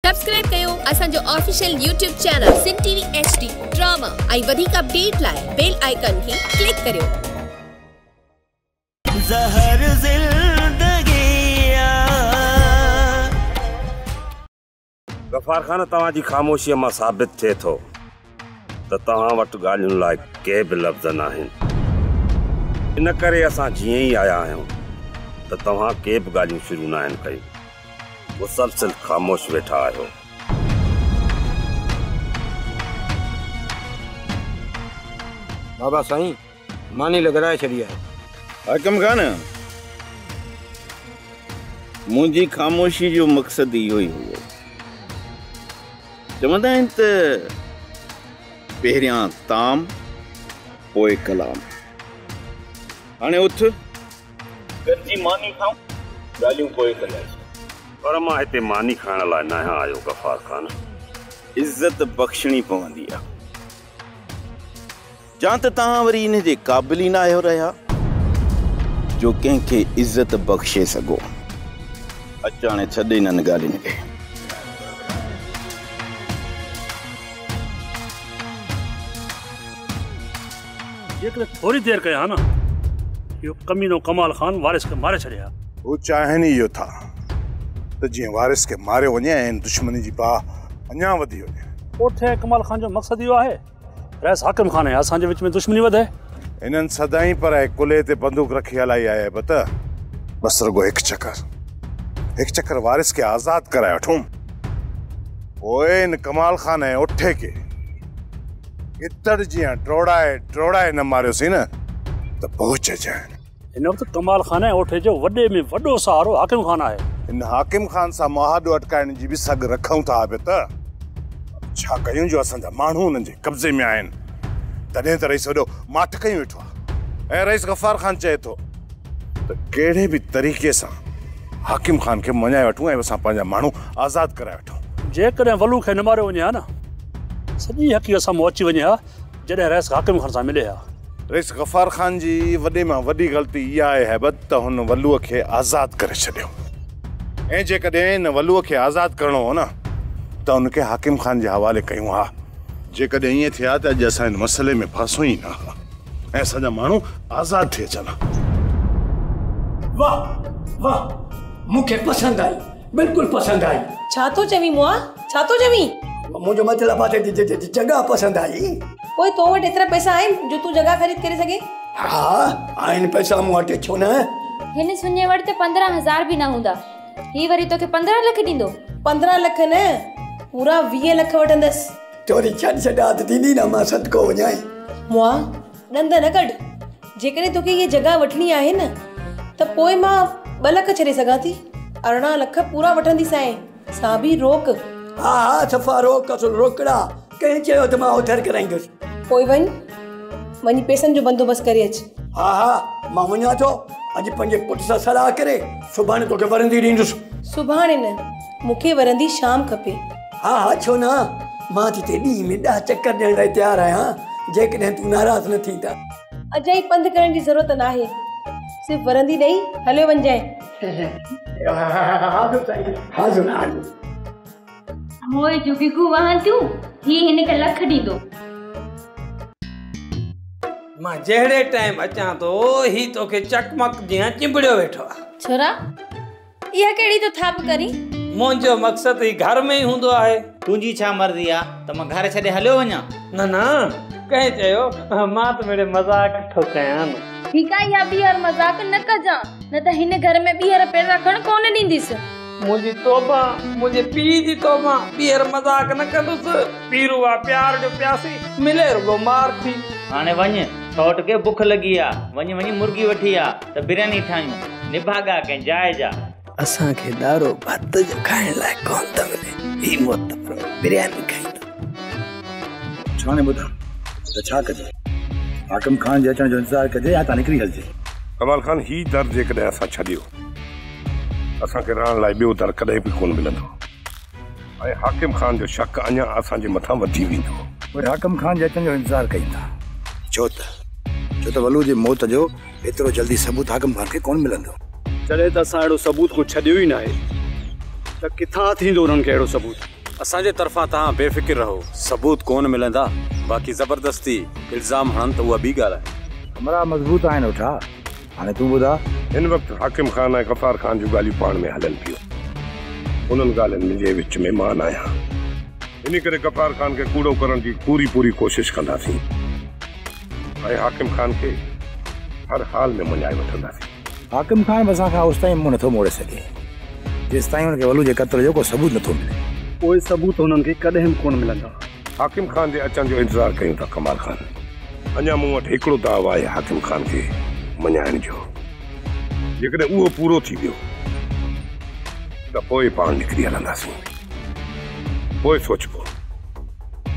Subscribe कयो असांजो official YouTube channel सिन TV HD drama ऐं वधीक अपडेट लाइ बेल आइकन खे क्लिक करियो। ज़हर ज़िंदगिया गफ़ार खान तव्हांजी ख़ामोशीअ मां साबित थिए थो त तव्हां वटि ॻाल्हियुनि लाइ के बि लफ़्ज़ न आहिनि। इन करे असां जीअं ई आया आहियूं त तव्हां के बि ॻाल्हियूं शुरू न आहिनि कयूं। मुसलसिल ख़ामोश वेठा आहियो। बाबा साईं मानी लॻराए छॾी आहे। हाकिम खान मुंहिंजी ख़ामोशी जो मक़सदु इहो ई हुओ। चवंदा आहिनि त पहिरियां ताम पोइ कलाम। हाणे उथ गॾिजी मानी खाऊं, ॻाल्हियूं पोइ कंदासीं। पर मां हिते मानी खाइण लाइ न आहियो गफ़ार खान। इज़त बख़्शणी पवंदी आहे। जा त तव्हां वरी इन जे क़ाबिल ई न आहियो रहिया जो कंहिंखे इज़त बख़्शे सघो। अचाणे छॾे इन्हनि ॻाल्हियुनि खे। जेकॾहिं थोरी देरि कया न इहो कमीनो कमाल खान वारिस खे मारे छॾिया। वो चाहिनि इहो था त जीअं वारिस खे मारियो वञे ऐं दुश्मनी जी बाह अञा वधी वञे। ओठे कमाल खान जो मक़सदु इहो आहे रहिस हाकिम खान आहे असांजे विच में दुश्मनी वधे। इन्हनि सदाईं पर कुल्हे ते बंदूक रखी हलाई आहे त बस रुगो हिकु चक्कर वारिस खे आज़ाद कराए वठूं। पोइ इन कमाल खान ऐं ओठे खे इतड़ जीअं ड्रोड़ाए न मारियोसीं न त पोइ चइजाइनि। हिन वक़्तु कमाल खान ऐं ओठे जो वॾे में वॾो सहारो हाकिम खान आहे। इन हाकिम खान सां मुआहदो अटकाइण जी बि सघ रखूं था त छा कयूं जो असांजा माण्हू उन्हनि जे कब्ज़े में आहिनि। तॾहिं त रईस वॾो माठ कयूं वेठो आहे ऐं रईस गफ़ार खान चए थो त कहिड़े बि तरीक़े सां हाकिम खान खे मञाए वठूं ऐं असां पंहिंजा माण्हू आज़ाद कराए वठूं। जेकॾहिं वलू खे न मारियो वञे हा न सॼी हक़ीक़त सां अची वञे हा जॾहिं रहिस हाकिम खान सां मिले हा। रईस गफ़ार खान जी वॾे मां वॾी ग़लती इहा आहे हैबत त हुन वलूअ खे आज़ाद करे छॾियो। ऐं जेकॾहिं इन वलूअ खे आज़ाद करणो हो न त उनखे हाकिम खान जे हवाले कयूं हा। जेकॾहिं ईअं थिया त अॼु असां हिन मसइले में फासूं ई न हा ऐं असांजा माण्हू आज़ाद थी अचनि। वाह वाह मूंखे पसंदि आई, बिल्कुलु पसंदि आई। छा थो चवीं मुआ? छा थो चवीं? मुंहिंजो मतिलबु आहे जॻह पसंदि आई। पोइ तो वटि एतिरा पैसा आहिनि जो तूं जॻह ख़रीद करे सघे? हा आहिनि पैसा मूं वटि, छो न। हिन सुञे वटि 15,000 बि न हूंदा। ही वरी तोखे 15 लख ॾींदो। 15 लख न पूरा 20 लख वठंदसि। तोरी छॾ त दीदी न मां सदको वञाए। मुआ ॾंद न कढ। जेकॾहिं तोखे इहा जॻह वठणी आहे न त पोइ मां 2 लख छॾे सघां थी। 18 लख पूरा वठंदीसांइ। सां बि रोक। हा सफ़ा रोक असुल रोकड़ा। कंहिं चयो त मां उथर कराईंदुसि। पोइ वञी पैसनि जो बंदोबस्तु करे अच। हा मां वञा थो। अॼु पंहिंजे पुट सां सलाह करे सुभाणे तोखे वरंदी ॾींदुसि। सुभाणे न मूंखे वरंदी शाम खपे। हा छो न, मां थी ते ॾींहं में 10 चक्कर ॾियण लाइ तयारु आहियां जेकॾहिं तूं नाराज़ न थी त। अजाई पंधु करण जी ज़रूरत न आहे, सिर्फ़ु वरंदी ॾेई हलियो वञजांइ। मोए जुगिगू वहां तूं ही हिन खे लख ॾींदो। मां जहिड़े टाइम अचां थो ही तोखे चकमक जीअं चिंबड़ियो वेठो आहे। छोरा इहा कहिड़ी तो थाप करी? मुंहिंजो मक़सदु ही घर में ई हूंदो आहे। तुंहिंजी छा मर्ज़ी आहे त मां घर छॾे हलियो वञा? न कंहिं चयो मां त मेरे मज़ाक ठो कयां न। ठीकु आहे इहा ॿीहर मज़ाक न कजां न त हिन घर में ॿीहर पैदा खण कोन ॾींदीसि। मुंहिंजी तौबा, मुंहिंजे पीउ जी तौबा, ॿीहर मज़ाक न कंदुसि। पीरू आहे प्यार जो प्यासी, मिले रुगो मार थी। हाणे वञ, छोट के बुख लगी आहे। वञी मुर्गी वठी आ त बिरयानी ठाहियूं। निभागा कंहिं जाइ जा। असांखे ॾारो भत जो खाइण लाइ कोन थो मिले। ही मोतबर बिरयानी खाईंदो। छाने ॿुधा त छा कजे? हाकिम खान जे अचण जो इंतज़ारु कजे या त निकिरी हलिजे। कमाल खान ही दर जेकॾहिं असां छॾियो असांखे रहण लाइ ॿियो दर कॾहिं बि कोन मिलंदो ऐं हाकिम खान जो शक अञा असांजे मथां वधी वेंदो। पोइ हाकिम खान जे अचण जो इंतज़ारु कयूं था। छो त वलू जे मौत जो एतिरो जल्दी सबूत हाकिम खान खे कोन मिलंदो। जॾहिं त असां अहिड़ो सबूत को छॾियो ई न आहे त किथां थींदो उन्हनि खे अहिड़ो सबूत। असांजे तरफ़ां तव्हां बेफ़िक्र रहो, सबूत कोन मिलंदा, बाक़ी ज़बरदस्ती इल्ज़ाम हणनि त उहा ॿी ॻाल्हि आहे। हमरा मज़बूत आहिनि उठा, हाणे तूं ॿुधा। हिन वक़्तु हाकिम खान ऐं गफ़ार खान जूं ॻाल्हियूं पाण में हलनि पियूं। उन्हनि ॻाल्हियुनि जे विच में मां न आहियां, इन करे गफ़ार खान खे कूड़ो करण जी पूरी कोशिशि कंदासीं ऐं हाकिम खान खे हर हाल में मञाए वठंदासीं। हाकिम खान असां खां उस ताईं मुंहुं नथो मोड़े सघे जेसि ताईं हुनखे वलू जे क़त्ल जो को सबूत नथो मिले। कोई सबूत हुननि खे कॾहिं बि कोन मिलंदा। हाकिम खान जे अचण जो इंतज़ारु कयूं था कमाल खान। अञा मूं वटि हिकिड़ो दावा आहे हाकिम खान खे मञाइण जो। जेकॾहिं उहो पूरो थी वियो त पोइ पाण निकिरी हलंदासीं। पोइ सोचबो।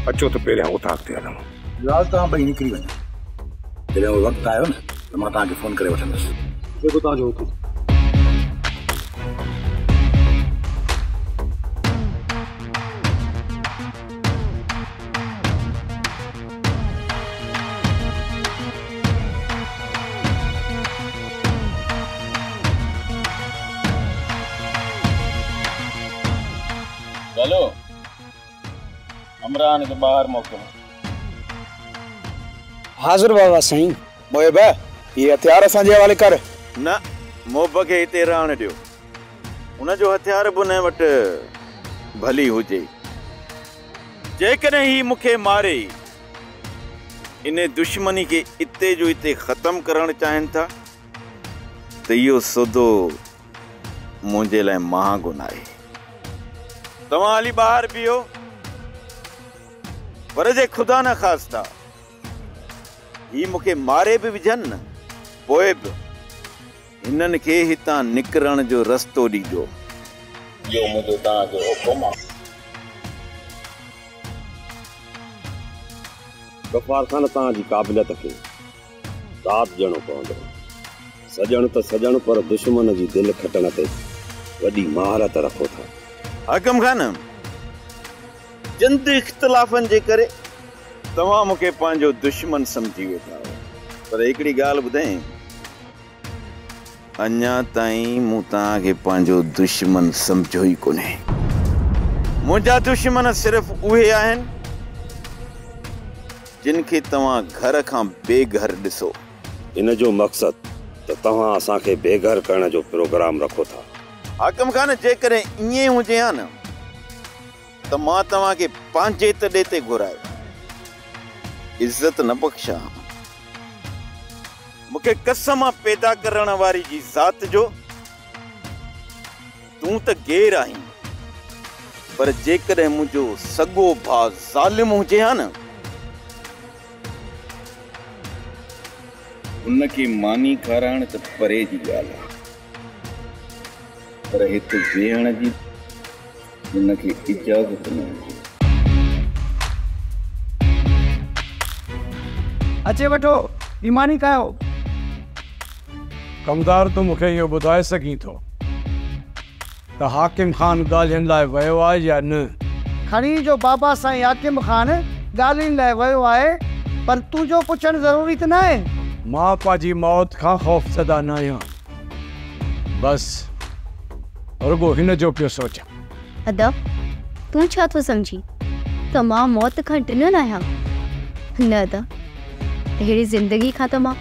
अचो त पहिरियां उतार ते हलूं। फ़िलहाल तव्हां ॿई निकिरी वञो, जॾहिं उहो वक़्तु आयो न त मां तव्हांखे फ़ोन करे वठंदुसि। जेको तव्हांजो हुकुम। चलो इमरान के बाहर मोकिलो। हाज़िर बाबा साईं। मोहिब ये हथियार असांजे हवाले कर। न मोहब खे हिते रहण ॾियो, उनजो हथियार बि उन वटि भली हुजे। जेकॾहिं ही मूंखे मारे इन दुश्मनी के इते जो इते ख़त्म करणु चाहिनि था त इहो सौदो मुंहिंजे लाइ महांगो न आहे। तव्हां हली ॿाहिरि बीहो, पर जे ख़ुदा न ख़ास्ता ही मूंखे मारे बि विझनि न, पोइ बि हिननि खे हितां निकिरण जो रस्तो ॾिजो। इहो मुंहिंजो तव्हांजो हुकुम आहे। गफ़ार खान तव्हांजी क़ाबिलियत खे दाद ॾियणो पवंदो। सॼण त सॼण, पर दुश्मन जी दिलि खटण ते वॾी महारत रखो था। हाकिम खान, चंद इख़्तिलाफ़नि जे करे तव्हां मूंखे पंहिंजो दुश्मन सम्झी वेठा आहियो, पर हिकिड़ी ॻाल्हि ॿुधाई, अञा ताईं मूं तव्हांखे पंहिंजो दुश्मन सम्झो ई कोन्हे। मुंहिंजा दुश्मन सिर्फ़ु उहे आहिनि जिन खे तव्हां घर खां बेघर ॾिसो। इन जो मक़सदु त तव्हां असांखे बेघर करण जो प्रोग्राम रखो था। हाकिम खान, जेकॾहिं ईअं हुजे हा न त मां तव्हांखे पंहिंजे तॾे ते घुरायो, इज़त न बख़्शा। मूंखे कसम पैदा करण वारी जी ज़ात जो, तूं त गैर आहीं, पर जेकॾहिं मुंहिंजो सॻो भाउ ज़ालिम हुजे हा न, उनखे मानी खाराइण त परे जी ॻाल्हि आहे, पर हिते वेहण जी उनखे इजाज़त न हुजे। अचे वठो, ईमानी कयो। कमदार तूं मूंखे इहो ॿुधाए सघीं थो त हाकिम खान ॻाल्हियुनि लाइ वियो आहे या न? खणी जो बाबा साईं हाकिम खान ॻाल्हियुनि लाइ वियो आहे, पर तुंहिंजो पुछणु ज़रूरी त न आहे। मां पंहिंजी मौत खां ख़ौफ़ज़दा न आहियां, बसि रुगो हिन जो पियो सोचां। अदब, तूं छा थो सम्झी त मां मौत खां ॾिनल आहियां? न त अहिड़ी ज़िंदगी खां त मां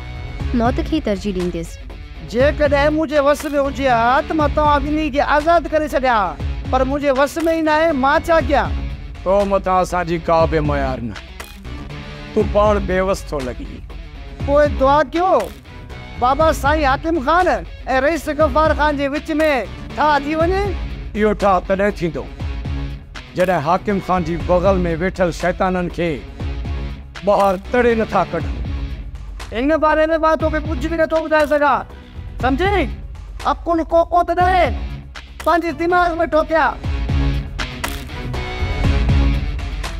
मौत खे तरजीह ॾींदसि। जेकॾहिं मुंहिंजे वस में हुजे हा त मां तव्हां ॿिन्ही खे आज़ादु करे छॾिया, पर मुंहिंजे वस में ई न आहे, मां छा कयां? तो मथां असांजी का बि मयार न, तूं पाण बेवस थो लॻी। पोइ दुआ कयो, बाबा साईं हाकिम खान ऐं रईस गफ़ार खान जे विच में ठा थी वञे। इहो ठा तॾहिं थींदो जॾहिं हाकिम खान जी बग़ल में वेठल शैताननि खे ॿाहिरि तड़े नथा कढूं। इन बारे में मां तोखे कुझु बि नथो ॿुधाए सघां, सम्झे? अकुल कोको त न आहे, पंहिंजे दिमाग़ में ठोकिया।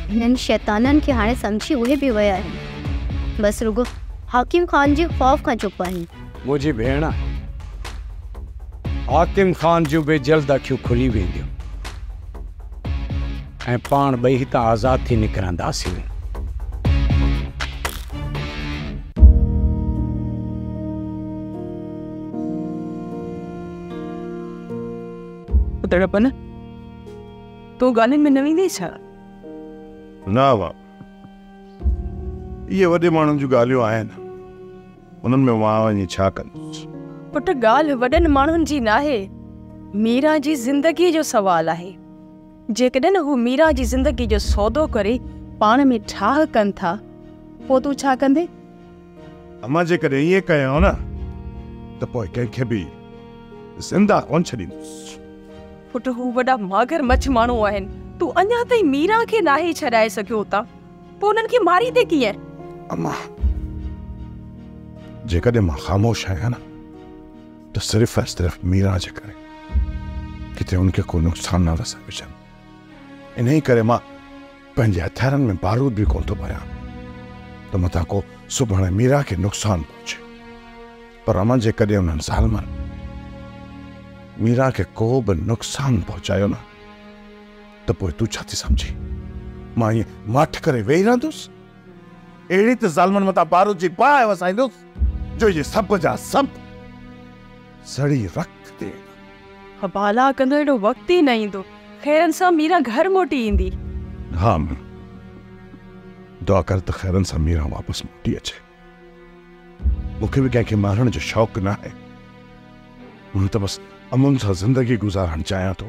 हिननि शैताननि खे हाणे सम्झी उहे बि विया आहिनि, बसि रुगो हाकिम खान जे ख़ौफ़ खां चुप आहिनि। मुंहिंजी भेण, हाकिम खान जूं बि जल्द अखियूं खुली वेंदियूं ऐं पाण ॿई हितां आज़ाद थी निकिरंदासीं। तड़पन तो ॻाल्हियुनि में न वेंदे छा? न वाह, ये वॾे माण्हुनि जूं ॻाल्हियूं आहिनि, उन्हनि में मां वञी छा कंदुसि? पुट ॻाल्हि वॾनि माण्हुनि जी नाहे, मीरा जी ज़िंदगी जो सवाल आहे। जेकॾहिं हू मीरा जी ज़िंदगी जो सौदो करे पाण में ठाह कनि था, पोइ तूं छा कंदे? अम्मा जेकॾहिं ईअं कयो न त पोइ कंहिंखे बि ज़िंदा कोन छॾींदुसि। पुट हू वॾा मागर मछ माण्हू आहिनि, तूं अञा ताईं मीरा खे नाहे छॾाए सघियो था, पोइ उन्हनि खे मारी दे कीअं? अम्मा जेकॾहिं मां ख़ामोश आहियां न त सिर्फ़ मीरा जे करे, किथे उनखे को नुक़सान न रसे विझनि। इन ई करे मां पंहिंजे हथियारनि में बारूद बि कोन थो भरियां त मथां को सुभाणे मीरा खे नुक़सान पहुचे। पर अम्मा जेकॾहिं उन्हनि ज़ालिमनि मीरा खे को बि नुक़सान पहुचायो न त पोइ तूं छा थी सम्झी? मां ईअं माठ करे वेही रहंदुसि? अहिड़ी त ज़ालिमनि मथां बारूद जी बाहि वसाईंदुसि जो ये सभु जा सभु सड़ी रख दे। हवाला कंदो एॾो वक़्तु ई न ईंदो, ख़ैरनि सां मीरा घर मोटी ईंदी। हाँ दुआ कर त ख़ैरनि सां मीरा वापसि मोटी अचे। मूंखे बि कंहिंखे मारण जो शौक़ु न आहे, मां त बसि अमुन सां ज़िंदगी गुज़ारणु चाहियां थो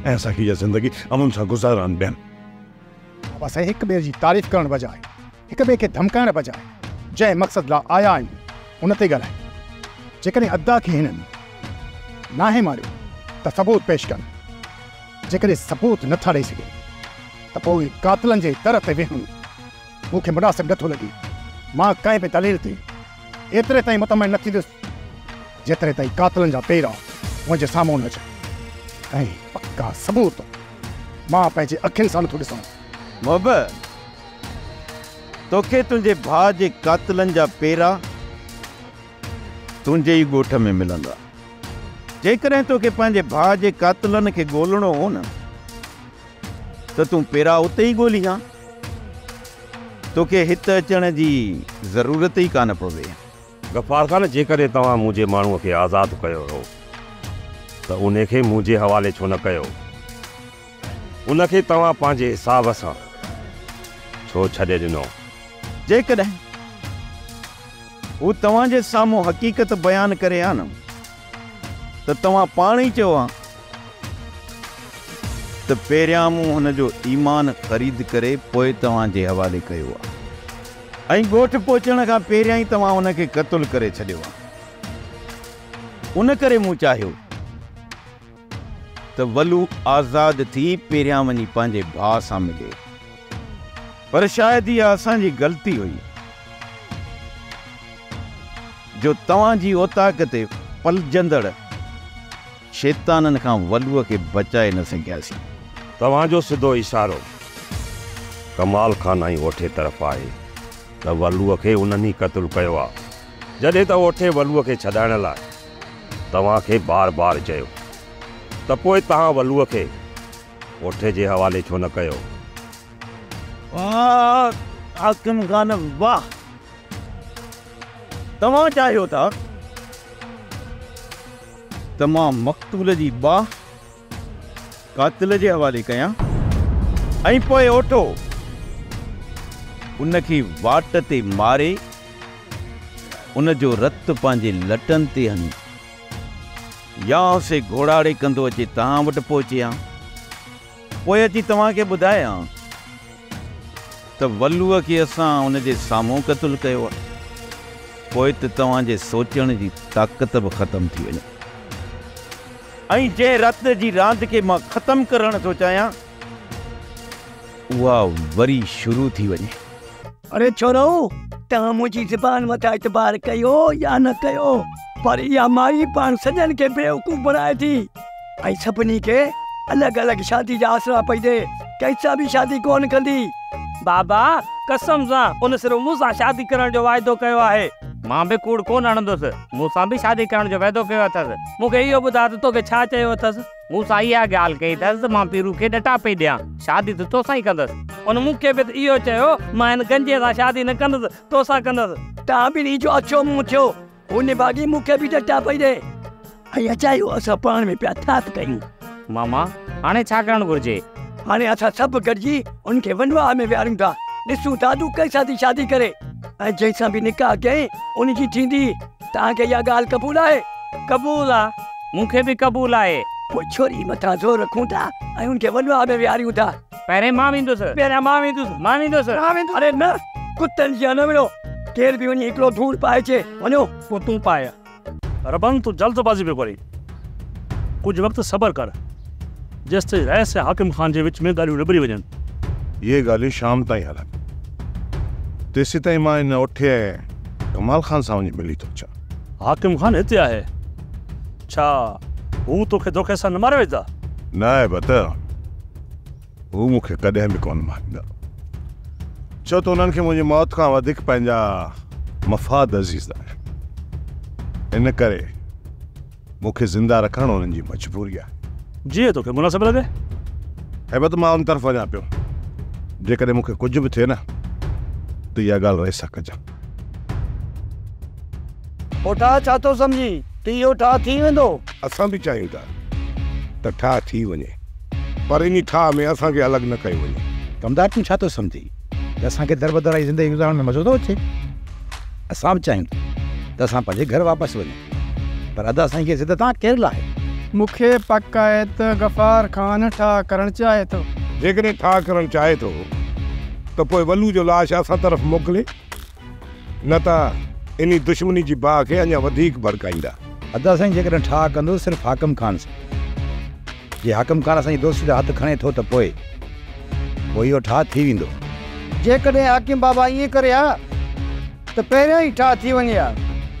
ऐं असांखे इहा ज़िंदगी अमुन सां गुज़ारणु ॿियनि। असां हिक ॿिए जी तारीफ़ करण बजाए, हिक ॿिए खे धमकाइण बजाए, जंहिं मक़सद लाइ आया आहियूं उन ते ॻाल्हायूं। जेकॾहिं अदा खे हिननि नाहे मारियो त सबूत पेश कनि। जेकॾहिं सबूत नथा ॾेई सघे त पोइ कातिलनि जे दर ते वेहूं। मूंखे मुनासिब नथो लॻे मां कंहिं बि दलील ते एतिरे ताईं मुतमइन न थींदुसि जेतिरे ताईं कातिलनि जा पेर मुंहिंजे साम्हूं न अचनि ऐं पक्का सबूत मां पंहिंजे अखियुनि सां नथो ॾिसां। मोहब्बत, तोखे तुंहिंजे भाउ जे कातिलनि जा पेरा तुंहिंजे ई ॻोठ में मिलंदा। जेकॾहिं तोखे पंहिंजे भाउ जे कातिलनि खे ॻोल्हणो हो न त तूं पेरा उते ई ॻोल्ही हा। तोखे हिते अचण जी ज़रूरत ई कान पवे। गफ़ार ख़ान, जेकॾहिं तव्हां मुंहिंजे माण्हूअ खे आज़ादु कयो हो त उनखे मुंहिंजे हवाले छो न कयो? उनखे तव्हां पंहिंजे हिसाब सां छो छॾे ॾिनो? जेकॾहिं हू तव्हांजे साम्हूं हक़ीक़त बयानु करे हा न त तव्हां पाण ई चयो हा त पहिरियां मूं हुनजो ईमान ख़रीद करे पोइ तव्हांजे हवाले कयो आहे ऐं ॻोठ पहुचण खां पहिरियां ई तव्हां हुनखे क़तलु करे छॾियो आहे। उन करे मूं चाहियो त वलू आज़ाद थी पहिरियां वञी पंहिंजे भाउ सां मिले। पर शायदि इहा असांजी ग़लती हुई जो तव्हांजी औताक ते पलजंदड़ शैताननि खां वलूअ खे बचाए न सघियासीं। तव्हांजो सिधो इशारो कमाल खान जी ओठे तरफ़ आहे त वलूअ खे उन्हनि ई क़तलु कयो आहे, जॾहिं त ओठे वलूअ खे छॾाइण लाइ तव्हांखे बार बार चयो त पोइ तव्हां वलूअ खे ओठे जे हवाले छो न कयो? वाह हाकिम खान, वाह! तव्हां चाहियो था त मां मक़तूल जी बाह कातिल जे हवाले कयां ऐं पोइ ओठो उनखे वाट ते मारे उनजो रत पंहिंजे लटनि ते हणी या उसे घोड़ाड़े कंदो अचे तव्हां वटि पहुचे हा, पोइ अची तव्हांखे ॿुधायां त वलूअ खे असां उनजे साम्हूं क़तलु कयो आहे। पोइ त तव्हांजे सोचण जी ताक़त बि ख़तमु थी वञे ऐं जंहिं रत जी रांदि खे मां ख़तमु करणु थो चाहियां उहा वरी शुरू थी वञे। अरे छोरो, तव्हां मुंहिंजी ज़बान मथां एतबार कयो या न कयो, पर इहा माई पाण सॼनि खे बेवकूफ़ बणाए थी ऐं सभिनी खे अलॻि अलॻि शादी जा आसरा पई ॾे। कंहिंसां बि शादी कोन कंदी। बाबा कसम सां उन सिर्फ़ मूंसां शादी करण जो वाइदो कयो आहे। मां बि कूड़ कोन हणंदुसि, मूंसां बि शादी करण जो वाइदो कयो अथसि। मूंखे इहो ॿुधाए त तोखे छा चयो अथसि? मूंसां इहा ॻाल्हि कई अथसि त मां पीरू खे ॾटा पई ॾियां, शादी त तोसां ई कंदसि। उन मूंखे बि त इहो चयो मां हिन गंजे सां शादी न कंदसि, तोसां कंदसि। तव्हां ॿिन्ही जो अछो मुंहुं थियो, हुन भागी मूंखे बि ॾटा पई ॾे ऐं अचायो असां पाण में पिया थात कयूं। मामा हाणे छा करणु घुरिजे? हाणे असां सभु गॾिजी उनखे वनवाह में विहारियूं था। ॾिसूं था तूं कंहिंसां थी शादी करे ऐं जंहिंसां बि निकाह कयईं उनजी थींदी। तव्हांखे इहा ॻाल्हि क़बूल आहे? क़बूल आहे, मूंखे बि क़बूल आहे। पोइ छोरी मथां ज़ोर रखूं था ऐं उनखे वनवाह में विहारियूं था। पहिरें मां वेंदुसि। पहिरियां मां वेंदुसि। अरे न, कुतनि जी न विड़ो, केर बि वञी हिकिड़ो धूड़ पाए अचे। वञो। पोइ तूं पाए। रबन तूं जल्दबाज़ी पियो करी, कुछ वक़्तु सब्र कर, जेसि ताईं रईस ऐं हाकिम ख़ान जे विच में ॻाल्हियूं निबरी वञनि। ये ॻाल्हियूं शाम ताईं हलनि, तेसि ताईं मां इन उठे कमाल ख़ान सां वञी मिली थो अचां। हाकिम ख़ान हिते आहे छा? हू तोखे धोखे सां न मारे वेंदा? न आहे बत, हू मूंखे कॾहिं बि कोन मारींदा। छो त उन्हनि खे मुंहिंजी मौत खां वधीक पंहिंजा मफ़ाद अज़ीज़ आहे। इन करे मूंखे ज़िंदा रखणु उन्हनि जी मजबूरी आहे। जीअं तोखे मुनासिब लॻे। ऐं बत मां उन तरफ़ वञां पियो, जेकॾहिं मूंखे कुझु बि थिए न त इहा ॻाल्हि रही सघजां। ओठा छा थो सम्झी त इहो ठाह थी वेंदो? असां बि चाहियूं था त ठाह थी वञे, पर इन ठाह में असांखे अलॻि न कयो वञे। कमदार तूं छा थो सम्झी त असांखे दरबदर जी ज़िंदगी गुज़ारण में मज़ो थो अचे? असां बि चाहियूं त असां पंहिंजे घर वापसि वञूं, पर अदा साईं खे ज़िद तां केरु लाहे? मूंखे पक आहे त गफ़ार ख़ान ठाह करणु चाहे थो। जेकॾहिं ठाह करणु चाहे थो त पोइ वलू जो लाश असां तरफ़ मोकिले, न त इन दुश्मनी जी बाह खे अञा वधीक भड़काईंदा। अदा साईं जेकॾहिं ठाह कंदो सिर्फ़ु हाकिम ख़ान सां, जे हाकिम ख़ान असांजी दोस्ती जा हथ खणे थो त पोइ इहो ठाह थी वेंदो। जेकॾहिं हाकिम बाबा ईअं करे हा त पहिरियों ई ठाह थी वञे हा।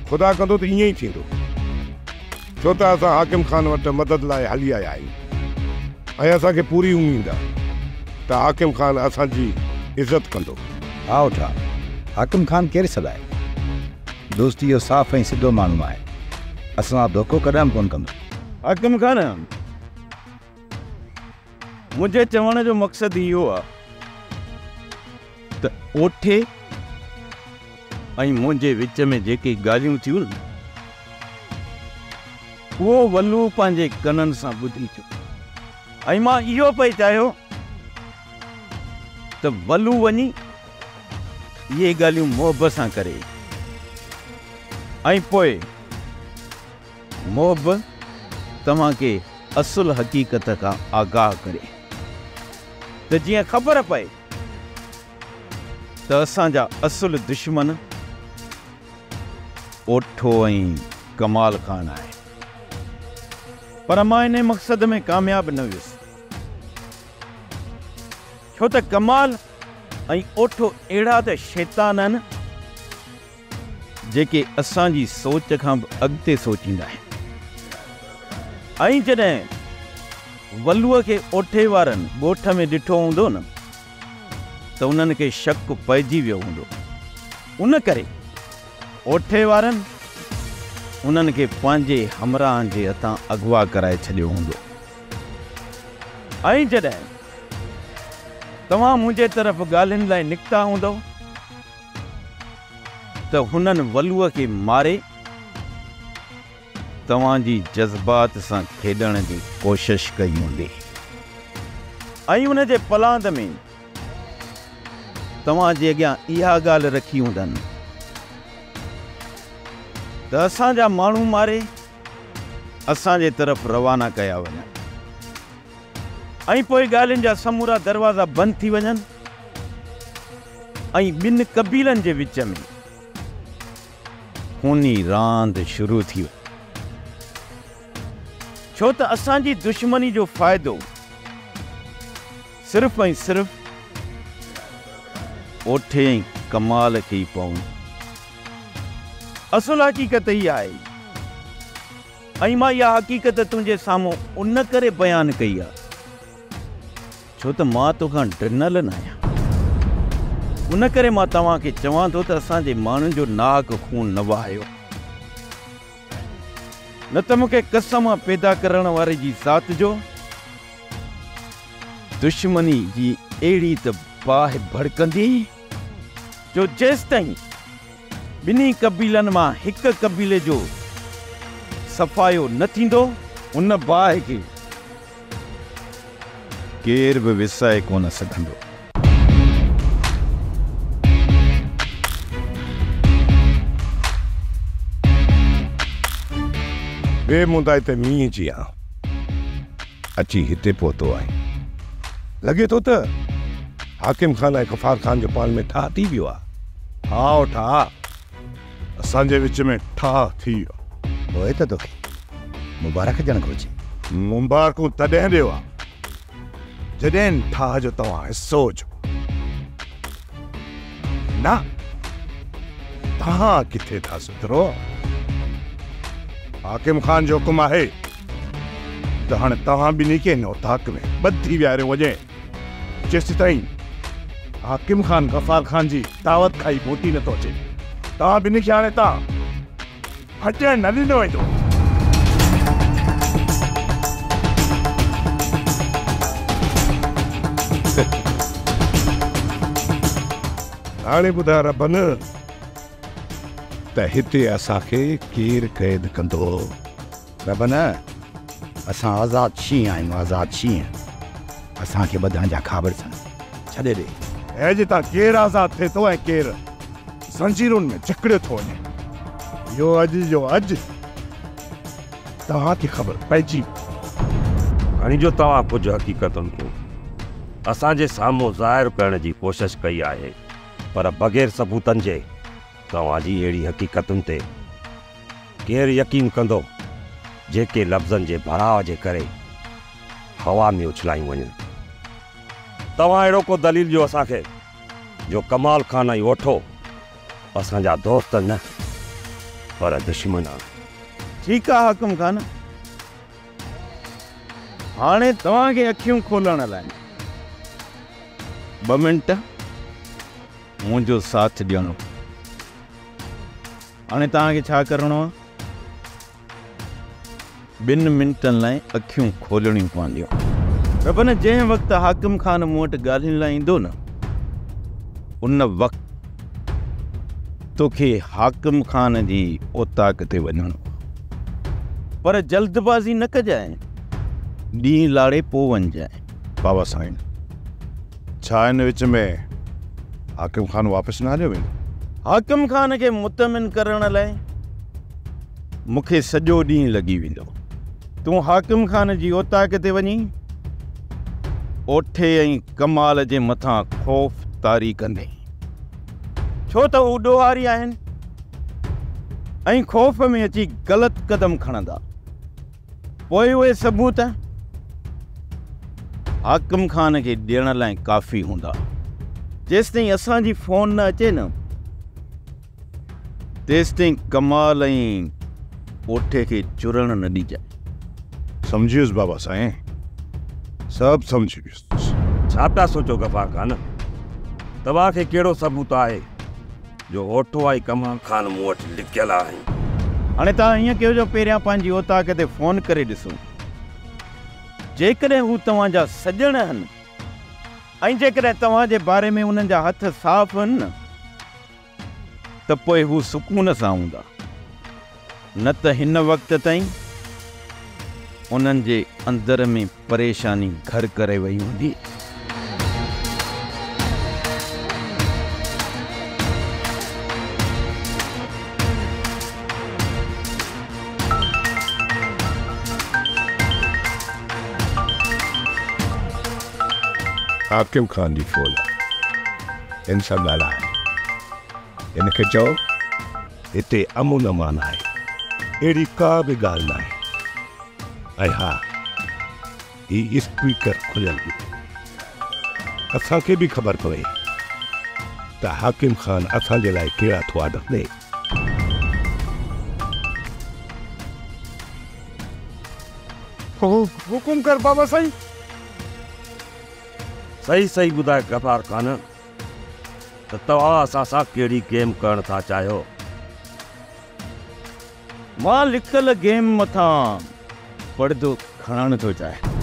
ख़ुदा कंदो त ईअं ई थींदो, छो त असां हाकिम ख़ान वटि मदद लाइ हली आया आहियूं ऐं असांखे पूरी उमीद आहे त हाकिम ख़ान असांजी इज़त कंदो। हा उठा, हाकिम ख़ान केरु सदाए? दोस्ती जो साफ़ ऐं सिधो माण्हू आहे, असां धोखो कॾहिं कोन कंदो। हाकिम ख़ान, मुंहिंजे चवण जो मक़सदु इहो आहे त ओठे ऐं मुंहिंजे विच में जेके ॻाल्हियूं थियूं न, उहो वलू पंहिंजे कननि सां ॿुधी थियो। ऐं मां इहो पई चाहियो त वलू वञी इहे ॻाल्हियूं मोहबत सां करे ऐं पोइ मोहबत तव्हांखे असुल हक़ीक़त खां आगाह करे, त जीअं ख़बर पए त असांजा असुल दुश्मन ओठो ऐं कमाल ख़ान आहे। पर मां इन मक़सद में कामयाब न वियुसि, छो त कमाल ऐं ओठो अहिड़ा त शैतान आहिनि जेके असांजी सोच खां बि अॻिते सोचींदा आहिनि। ऐं जॾहिं वलूअ खे ओठे वारनि ॻोठ में ॾिठो हूंदो न त उन्हनि खे शक पइजी वियो हूंदो। उन करे ओठे वारनि उन्हनि खे पंहिंजे हमराहनि जे हथां अगवा कराए छॾियो हूंदो। ऐं जॾहिं तव्हां मुंहिंजे तरफ़ ॻाल्हियुनि लाइ निकिता हूंदो त हुननि वलूअ खे मारे तव्हांजी जज़्बात सां खेॾण जी कोशिश कई हूंदी ऐं उन जे पलांद में तव्हांजे अॻियां इहा ॻाल्हि रखी हूंदनि त असांजा माण्हू मारे असांजे तरफ़ रवाना कया वञनि ऐं पोइ ॻाल्हियुनि जा समूरा दरवाज़ा बंदि थी वञनि ऐं ॿिनि कबीलनि जे विच में खूनी रांदि शुरू थी वई। छो त असांजी दुश्मनी जो फ़ाइदो सिर्फ़ ऐं सिर्फ़ ओठे ऐं कमाल खे ई पवंदो। असुल हक़ीक़त ई आहे ऐं मां इहा हक़ीक़त तुंहिंजे साम्हूं उन करे बयानु कई आहे छो त मां तोखां ॾिनल न आहियां। उन करे मां तव्हांखे चवां थो त असांजे माण्हुनि जो नाहक खून न वहायो, न त मूंखे कसम पैदा करण वारे जी ज़ात जो दुश्मनी जी अहिड़ी त बाहि भड़कंदी जो जेसि ताईं ॿिन्ही कबीलनि मां हिकु कबीले जो सफ़ायो न थींदो उन बाहि खे केर भी विसाए कोन सघंदो। बेमुदा हिते मींहुं जी अची हिते पहुतो आहे। लॻे थो त हाकिम खान ऐं गफ़ार खान जो पाण में ठा थी वियो आहे। हाँ ठा असांजे विच में ठा थी वियो। पोइ त तोखे मुबारक ॾियणु घुरिजे। मुबारकूं तॾहिं ॾियो आहे जॾहिं ठा जो तव्हां हिसो हुजो। न तव्हां किथे था सुधरो। हाकिम खान जो हुकुम आहे त हाणे तव्हां ॿिन्ही खे नौताक में ॿधी विहारे वञे जेसि ताईं हाकिम खान गफ़ार खान जी दावत खाई मोटी नथो अचे। तव्हां ॿिन्ही खे हाणे हटण न ॾिनो वेंदो। हाणे ॿुधाए रबन त हिते असांखे केरु क़ैद कंदो। रबन असां आज़ाद शींहं आहियूं, आज़ाद शींहं। असांखे ॿधाइण जा ख़बर अथनि, छॾे ॾे। ऐं जे तव्हां केरु आज़ाद थिए थो ऐं केरु ज़ंजीरुनि में जकड़ियो थो वञे, इहो अॼु जो अॼु तव्हांखे ख़बर पइजी। हाणे जो तव्हां कुझु हक़ीक़तुनि खे असांजे साम्हूं ज़ाहिर करण जी कोशिशि कई आहे, पर बग़ैर सबूतनि जे तव्हांजी अहिड़ी हक़ीक़तुनि ते केरु यकीन कंदो जेके लफ़्ज़नि जे भराव जे करे हवा में उछलायूं वञनि। तव्हां अहिड़ो को दलील ॾियो असांखे जो कमाल खान ऐं वठो असांजा दोस्त न पर दुश्मन आहे। ठीकु आहे हाकिम खान, हाणे तव्हांखे अखियूं खोलण लाइ 2 मिंट मुंहिंजो साथ ॾियणो। हाणे तव्हांखे छा करिणो आहे? 2 मिंटनि लाइ अखियूं खोलणियूं पवंदियूं। रबन जंहिं वक़्तु हाकिम खान मूं वटि ॻाल्हियुनि लाइ ईंदो न, उन वक़्तु तोखे हाकिम खान जी ओताक ते वञणो। पर जल्दबाज़ी न कजांइ, ॾींहुं लाड़े पोइ वञजांइ। बाबा साईं, छा हिन विच में हाकिम खान वापसि न हलियो वेंदो? हाकिम खान खे मुतमिन करण लाइ मूंखे सॼो ॾींहुं लॻी वेंदो। तूं हाकिम खान जी ओताक ते वञी ओठे ऐं कमाल जे मथां ख़ौफ़ तारी कंदे, छो त हू ॾोहारी आहिनि ऐं ख़ौफ़ में अची ग़लति क़दम खणंदा। पोइ उहे सबूत हाकिम खान खे ॾियण लाइ काफ़ी हूंदा। जेसिताईं असांजी फ़ोन न अचे न, तेसिताईं कमाल ऐं ओठे खे चुरण न ॾिजांइ। समझी वियुसि बाबा साईं, सभु समझी वियुसि। छा पिया सोचो गफ़ार खान? तव्हांखे कहिड़ो सबूत आहे जो ओठो ऐं कमाल खान मूं वटि लिकियल आहिनि? हाणे तव्हां हीअं कयो जो पहिरियां पंहिंजी ओताक ते फ़ोन करे ॾिसो। जेकॾहिं हू तव्हांजा सॼण आहिनि ऐं जेकॾहिं तव्हांजे बारे में उन्हनि जा हथ साफ़ आहिनि न, त पोइ हू सुकून सां हूंदा। न त हिन वक़्त ताईं उन्हनि जे अंदर में परेशानी घर करे वई हूंदी। हाकिम खान जी फोन इन सां ॻाल्हाए, इनखे चओ हिते अमन अमान आहे, अहिड़ी का बि ॻाल्हि न आहे। ऐं हा, ही स्पीकर खुलियल बि, असांखे बि ख़बर पवे त हाकिम खान असांजे लाइ कहिड़ा थो आदत ॾे। हुकुम कर बाबा साईं। सही सही ॿुधाए गफ़ार खान त तव्हां असां सां कहिड़ी गेम करणु था चाहियो? मां लिखियल गेम मथां पर्दो खणणु थो चाहियां।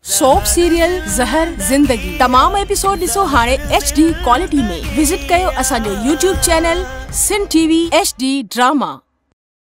सोप सीरियल ज़हर ज़िंदगी तमाम एपिसोड ॾिसो हाणे HD क्वालिटी में। विजिट कयो असांजो YouTube चैनल सिन TV HD ड्रामा।